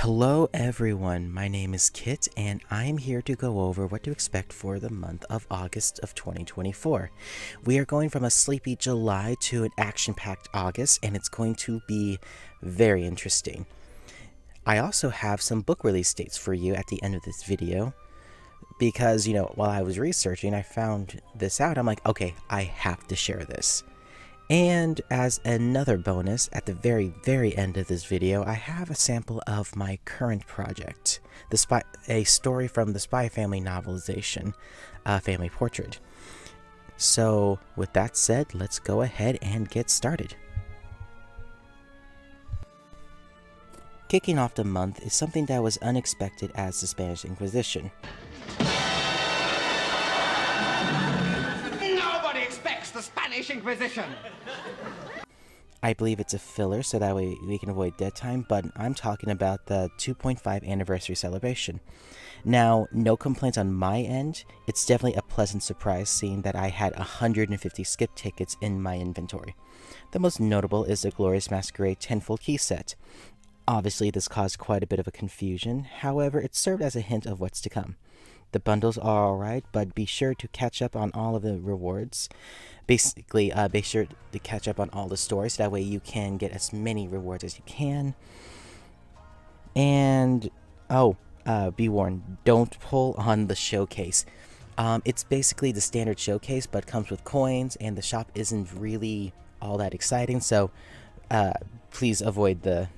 Hello everyone, my name is Kit and I'm here to go over what to expect for the month of August of 2024. We are going from a sleepy July to an action-packed August and it's going to be very interesting. I also have some book release dates for you at the end of this video because, while I was researching I found this out. I'm like, okay, I have to share this. And as another bonus, at the very end of this video, I have a sample of my current project, a story from the SpyxFamily novelization, Family Portrait. So, with that said, let's go ahead and get started. Kicking off the month is something that was unexpected as the Spanish Inquisition. The Spanish Inquisition! I believe it's a filler so that way we can avoid dead time, but I'm talking about the 2.5 anniversary celebration. Now, no complaints on my end. It's definitely a pleasant surprise seeing that I had 150 skip tickets in my inventory. The most notable is the Glorious Masquerade 10-fold key set. Obviously, this caused quite a bit of a confusion, however, it served as a hint of what's to come. The bundles are alright, but be sure to catch up on all of the rewards. Basically, be sure to catch up on all the stories, that way you can get as many rewards as you can. And, be warned, don't pull on the showcase. It's basically the standard showcase, but comes with coins, and the shop isn't really all that exciting, so please avoid the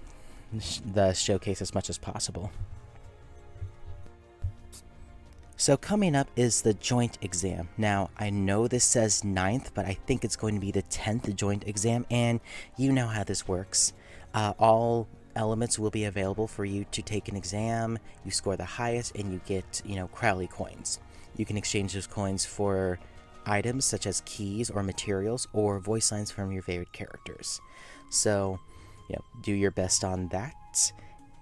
showcase as much as possible. So coming up is the joint exam. Now, I know this says 9th, but I think it's going to be the 10th joint exam, and you know how this works. All elements will be available for you to take an exam. You score the highest, and you get, Crowley coins. You can exchange those coins for items such as keys or materials, or voice lines from your favorite characters. So, do your best on that,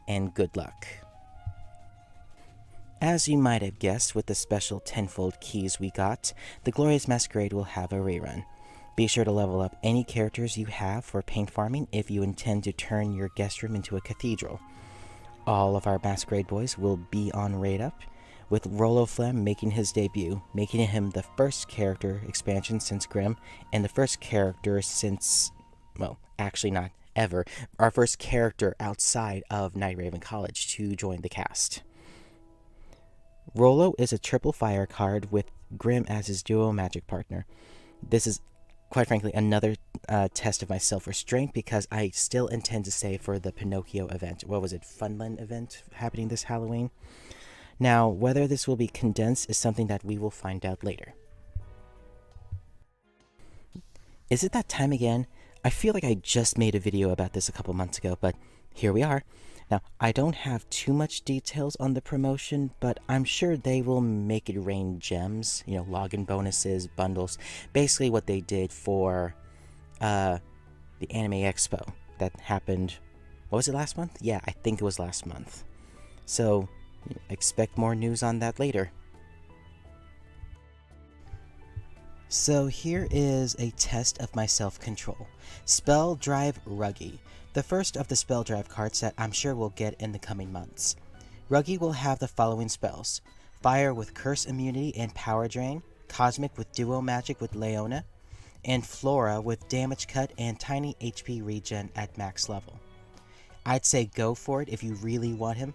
and good luck. As you might have guessed, with the special 10-fold keys we got, the Glorious Masquerade will have a rerun. Be sure to level up any characters you have for paint farming if you intend to turn your guest room into a cathedral. All of our Masquerade boys will be on raid up, with Rollo Flem making his debut, making him the first character expansion since Grimm, and the first character since, well, actually not ever, our first character outside of Night Raven College to join the cast. Rollo is a triple fire card with Grimm as his duo magic partner. This is, quite frankly, another test of my self-restraint because I still intend to stay for the Pinocchio event. What was it? Funland Event happening this Halloween? Now, whether this will be condensed is something that we will find out later. Is it that time again? I feel like I just made a video about this a couple months ago, but here we are. Now, I don't have too much details on the promotion, but I'm sure they will make it rain gems, login bonuses, bundles, basically what they did for the Anime Expo that happened, what was it, last month? Yeah, I think it was last month. So, expect more news on that later. So here is a test of my self-control. Spell Drive Ruggy. The first of the Spell Drive cards that I'm sure we'll get in the coming months. Ruggy will have the following spells: Fire with Curse Immunity and Power Drain, Cosmic with Duo Magic with Leona, and Flora with Damage Cut and Tiny HP Regen at max level. I'd say go for it if you really want him,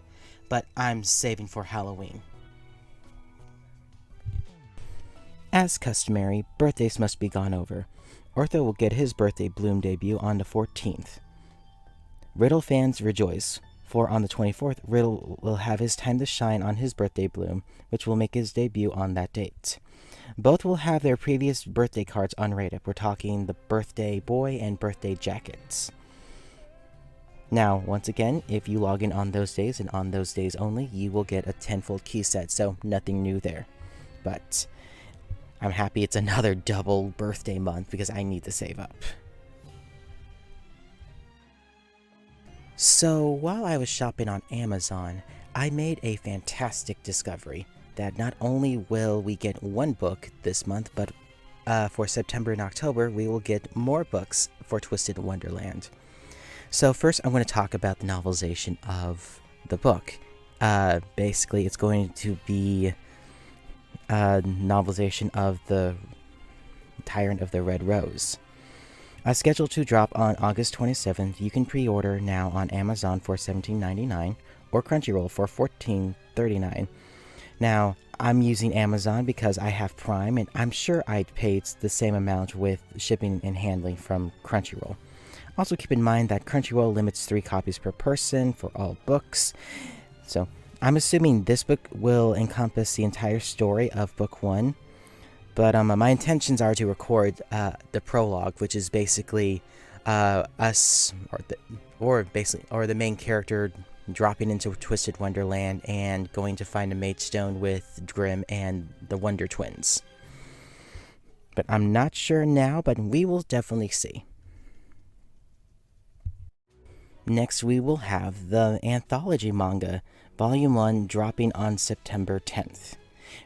but I'm saving for Halloween. As customary, birthdays must be gone over. Ortho will get his birthday bloom debut on the 14th. Riddle fans rejoice, for on the 24th, Riddle will have his time to shine on his birthday bloom, which will make his debut on that date. Both will have their previous birthday cards on raid up. We're talking the Birthday Boy and Birthday Jackets. Now, once again, if you log in on those days and on those days only, you will get a 10-fold key set, so nothing new there. But I'm happy it's another double birthday month because I need to save up. So, while I was shopping on Amazon, I made a fantastic discovery that not only will we get one book this month, but for September and October, we will get more books for Twisted Wonderland. So first, I'm going to talk about the novelization of the book. Basically, it's going to be a novelization of the Tyrant of the Red Rose. Scheduled to drop on August 27th, you can pre-order now on Amazon for $17.99 or Crunchyroll for $14.39. Now, I'm using Amazon because I have Prime, and I'm sure I'd pay the same amount with shipping and handling from Crunchyroll. Also, keep in mind that Crunchyroll limits 3 copies per person for all books. So, I'm assuming this book will encompass the entire story of Book 1. But my intentions are to record the prologue, which is basically us, or the main character dropping into Twisted Wonderland and going to find a mate stone with Grimm and the Wonder Twins. But I'm not sure now, but we will definitely see. Next, we will have the anthology manga, Volume 1, dropping on September 10th.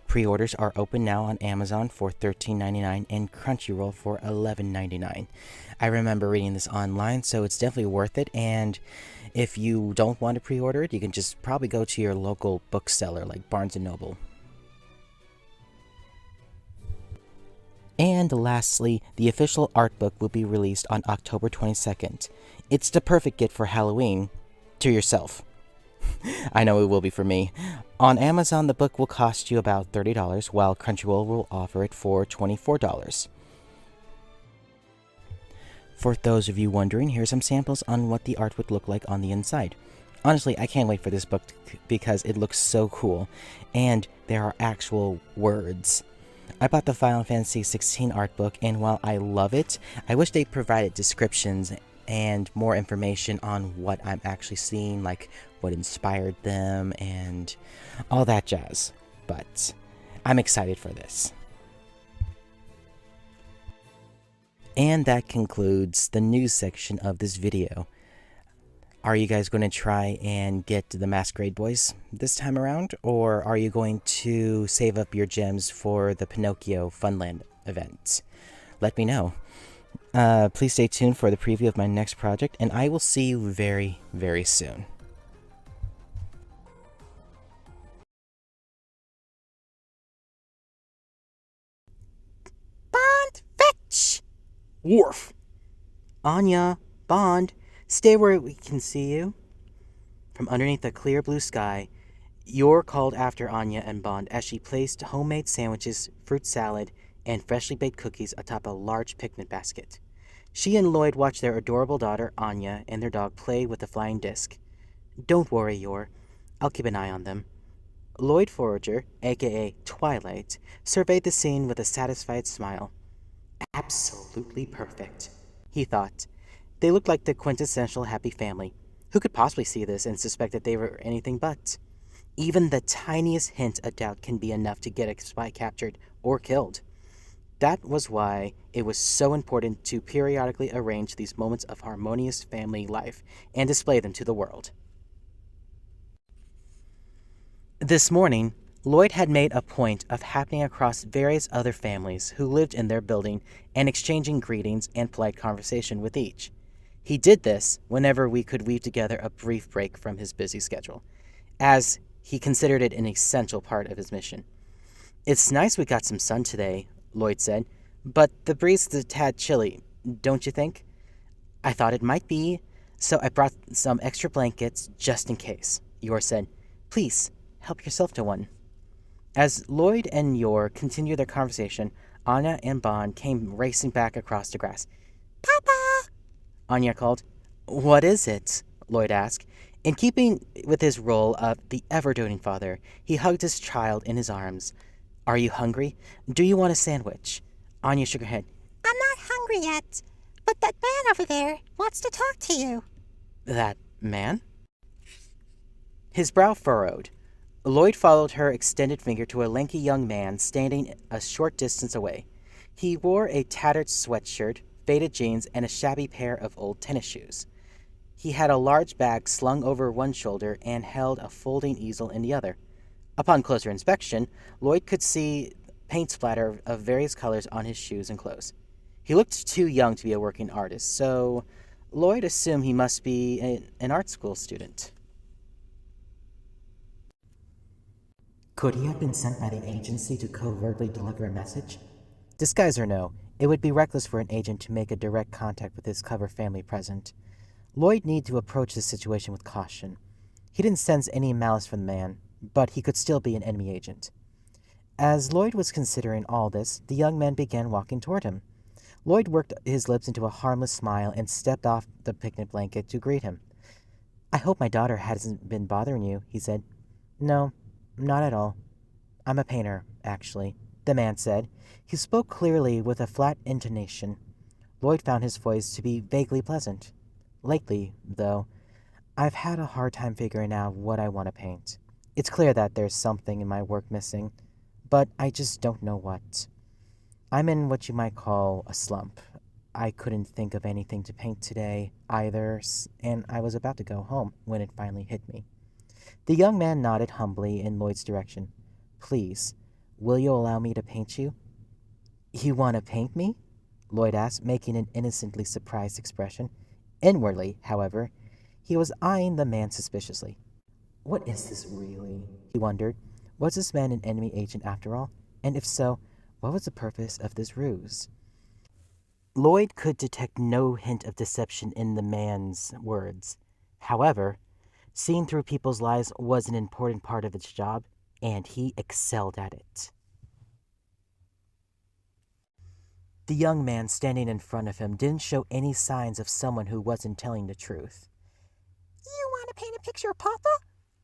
Pre-orders are open now on Amazon for $13.99 and Crunchyroll for $11.99. I remember reading this online, so it's definitely worth it, and if you don't want to pre-order it, you can just probably go to your local bookseller like Barnes & Noble. And lastly, the official art book will be released on October 22nd. It's the perfect gift for Halloween to yourself. I know it will be for me. On Amazon, the book will cost you about $30, while Crunchyroll will offer it for $24. For those of you wondering, here's some samples on what the art would look like on the inside. Honestly, I can't wait for this book because it looks so cool, and there are actual words. I bought the Final Fantasy XVI art book, and while I love it, I wish they provided descriptions and more information on what I'm actually seeing, like what inspired them and all that jazz. But I'm excited for this. And that concludes the news section of this video. Are you guys going to try and get the Masquerade boys this time around? Or are you going to save up your gems for the Pinocchio Funland event? Let me know. Please stay tuned for the preview of my next project, and I will see you very, very soon. Bond, fetch! Worf! Anya, Bond, stay where we can see you. From underneath the clear blue sky, Yor called after Anya and Bond as she placed homemade sandwiches, fruit salad, and freshly baked cookies atop a large picnic basket. She and Lloyd watched their adorable daughter, Anya, and their dog play with the flying disc. Don't worry, Yor. I'll keep an eye on them. Lloyd Forager, aka Twilight, surveyed the scene with a satisfied smile. Absolutely perfect, he thought. They looked like the quintessential happy family. Who could possibly see this and suspect that they were anything but? Even the tiniest hint of doubt can be enough to get a spy captured or killed. That was why it was so important to periodically arrange these moments of harmonious family life and display them to the world. This morning, Lloyd had made a point of happening across various other families who lived in their building and exchanging greetings and polite conversation with each. He did this whenever we could weave together a brief break from his busy schedule, as he considered it an essential part of his mission. It's nice we got some sun today, Lloyd said, but the breeze is a tad chilly, don't you think? I thought it might be, so I brought some extra blankets just in case, Yor said. Please, help yourself to one. As Lloyd and Yor continued their conversation, Anya and Bond came racing back across the grass. Papa! Anya called. What is it? Lloyd asked. In keeping with his role of the ever-doting father, he hugged his child in his arms. Are you hungry? Do you want a sandwich? Anya shook her head. I'm not hungry yet, but that man over there wants to talk to you. That man? His brow furrowed. Lloyd followed her extended finger to a lanky young man standing a short distance away. He wore a tattered sweatshirt, faded jeans, and a shabby pair of old tennis shoes. He had a large bag slung over one shoulder and held a folding easel in the other. Upon closer inspection, Lloyd could see paint splatter of various colors on his shoes and clothes. He looked too young to be a working artist, so Lloyd assumed he must be an art school student. Could he have been sent by the agency to covertly deliver a message? Disguise or no, it would be reckless for an agent to make a direct contact with his clever family present. Lloyd needed to approach this situation with caution. He didn't sense any malice from the man, but he could still be an enemy agent. As Lloyd was considering all this, the young man began walking toward him. Lloyd worked his lips into a harmless smile and stepped off the picnic blanket to greet him. "I hope my daughter hasn't been bothering you," he said. "No, not at all. I'm a painter, actually," the man said. He spoke clearly with a flat intonation. Lloyd found his voice to be vaguely pleasant. "Lately, though, I've had a hard time figuring out what I want to paint. It's clear that there's something in my work missing, but I just don't know what. I'm in what you might call a slump. I couldn't think of anything to paint today either, and I was about to go home when it finally hit me." The young man nodded humbly in Lloyd's direction. "Please, will you allow me to paint you?" "You want to paint me?" Lloyd asked, making an innocently surprised expression. Inwardly, however, he was eyeing the man suspiciously. What is this really? He wondered. Was this man an enemy agent after all? And if so, what was the purpose of this ruse? Lloyd could detect no hint of deception in the man's words. However, seeing through people's lives was an important part of his job, and he excelled at it. The young man standing in front of him didn't show any signs of someone who wasn't telling the truth. You want to paint a picture, Papa?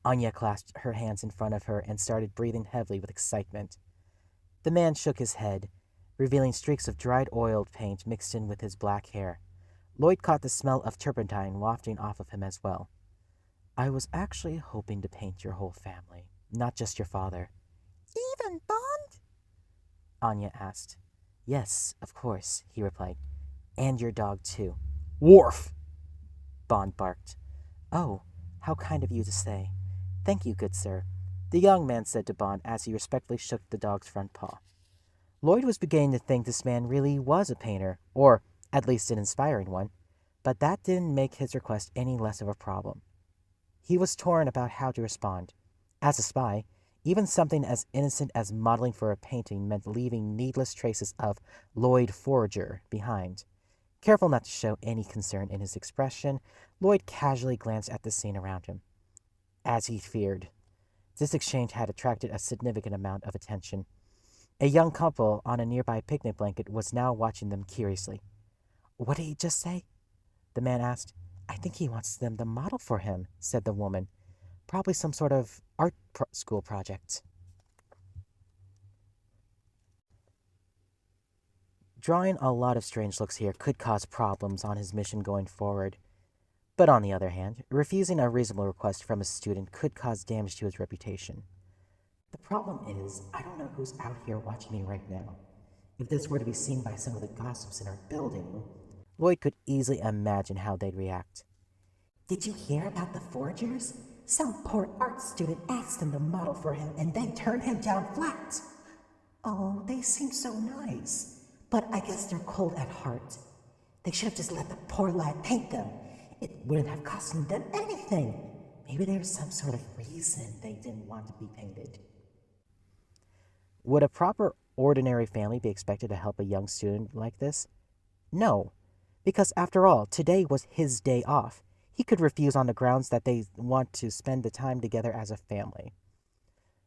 Anya clasped her hands in front of her and started breathing heavily with excitement. The man shook his head, revealing streaks of dried oiled paint mixed in with his black hair. Lloyd caught the smell of turpentine wafting off of him as well. "I was actually hoping to paint your whole family, not just your father." Even Bond? Anya asked. "Yes, of course," he replied. "And your dog, too." "Worf!" Bond barked. "Oh, how kind of you to say. Thank you, good sir," the young man said to Bond as he respectfully shook the dog's front paw. Lloyd was beginning to think this man really was a painter, or at least an inspiring one, but that didn't make his request any less of a problem. He was torn about how to respond. As a spy, even something as innocent as modeling for a painting meant leaving needless traces of Lloyd Forager behind. Careful not to show any concern in his expression, Lloyd casually glanced at the scene around him. As he feared, this exchange had attracted a significant amount of attention. A young couple on a nearby picnic blanket was now watching them curiously. "What did he just say?" the man asked. "I think he wants them to model for him," said the woman. "Probably some sort of art school project." Drawing a lot of strange looks here could cause problems on his mission going forward. But on the other hand, refusing a reasonable request from a student could cause damage to his reputation. "The problem is, I don't know who's out here watching me right now. If this were to be seen by some of the gossips in our building..." Lloyd could easily imagine how they'd react. Did you hear about the forgers? Some poor art student asked them to model for him and they turned him down flat. Oh, they seem so nice, but I guess they're cold at heart. They should have just let the poor lad paint them. It wouldn't have cost them anything. Maybe there's some sort of reason they didn't want to be painted. Would a proper, ordinary family be expected to help a young student like this? No, because after all, today was his day off. He could refuse on the grounds that they want to spend the time together as a family.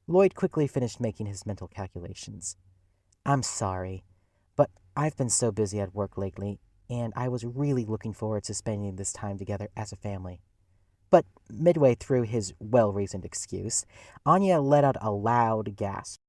Lloyd quickly finished making his mental calculations. "I'm sorry, but I've been so busy at work lately, and I was really looking forward to spending this time together as a family." But midway through his well-reasoned excuse, Anya let out a loud gasp.